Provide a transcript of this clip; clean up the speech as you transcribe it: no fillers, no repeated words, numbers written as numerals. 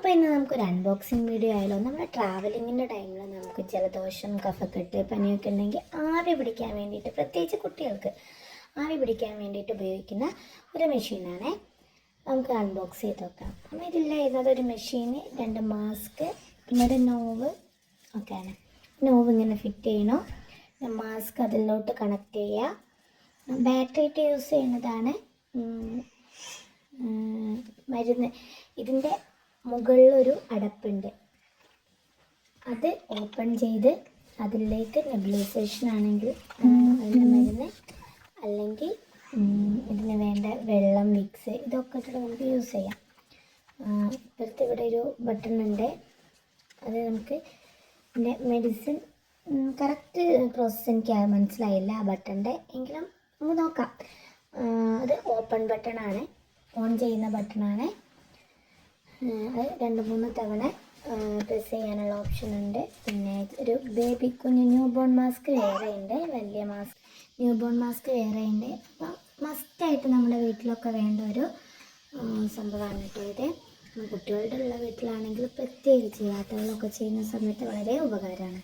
അപ്പോൾ ഇന്ന് നമുക്കൊരു അൺബോക്സിങ് വീഡിയോ ആയാലോ. നമ്മുടെ ട്രാവലിങ്ങിൻ്റെ ടൈമിൽ നമുക്ക് ജലദോഷം, കഫക്കെട്ട്, പനിയൊക്കെ ഉണ്ടെങ്കിൽ ആവി പിടിക്കാൻ വേണ്ടിയിട്ട്, പ്രത്യേകിച്ച് കുട്ടികൾക്ക് ആവി പിടിക്കാൻ വേണ്ടിയിട്ട് ഉപയോഗിക്കുന്ന ഒരു മെഷീനാണ്. നമുക്ക് അൺബോക്സ് ചെയ്ത് നോക്കാം. അപ്പോൾ ഇതിലായിരുന്നത് ഒരു മെഷീന്, 2 മാസ്ക്, പിന്നെ ഒരു നോവ് ഒക്കെയാണ്. നോവ് ഇങ്ങനെ ഫിറ്റ് ചെയ്യണോ, മാസ്ക് അതിലോട്ട് കണക്ട് ചെയ്യുക. ബാറ്ററി ഇട്ട് യൂസ് ചെയ്യുന്നതാണ്. മരുന്ന് ഇതിൻ്റെ മുകളിലൊരു അടപ്പുണ്ട്, അത് ഓപ്പൺ ചെയ്ത് അതിലേക്ക് നെബുലൈസേഷൻ ആണെങ്കിൽ അതിൻ്റെ മരുന്ന്, അല്ലെങ്കിൽ ഇതിന് വേണ്ട വെള്ളം, വിക്സ്, ഇതൊക്കെ ഇട്ടിട്ട് നമുക്ക് യൂസ് ചെയ്യാം. ഇപ്പോഴത്തെ ഇവിടെ ഒരു ബട്ടൺ ഉണ്ട്, അത് നമുക്ക് ഇതിൻ്റെ മെഡിസിൻ കറക്റ്റ് പ്രോസസ്സ് എനിക്ക് മനസ്സിലായില്ല ആ ബട്ടൻ്റെ, എങ്കിലും നമുക്ക് നോക്കാം. അത് ഓപ്പൺ ബട്ടണാണ്, ഓൺ ചെയ്യുന്ന ബട്ടണാണ്. അത് 2-3 തവണ പ്രസ് ചെയ്യാനുള്ള ഓപ്ഷൻ ഉണ്ട്. പിന്നെ ഒരു ബേബി കുഞ്ഞ് ന്യൂ ബോൺ മാസ്ക് വേറെ ഉണ്ട്, വലിയ മാസ്ക് ന്യൂ ബോൺ മാസ്ക് വേറെ ഉണ്ട്. അപ്പോൾ മസ്റ്റായിട്ട് നമ്മുടെ വീട്ടിലൊക്കെ വേണ്ട ഒരു സംഭവമാണ് കേട്ടോ ഇത്. കുട്ടികളുടെ ഉള്ള വീട്ടിലാണെങ്കിൽ പ്രത്യേകിച്ച് യാത്രകളൊക്കെ ചെയ്യുന്ന സമയത്ത് വളരെ ഉപകാരമാണ്.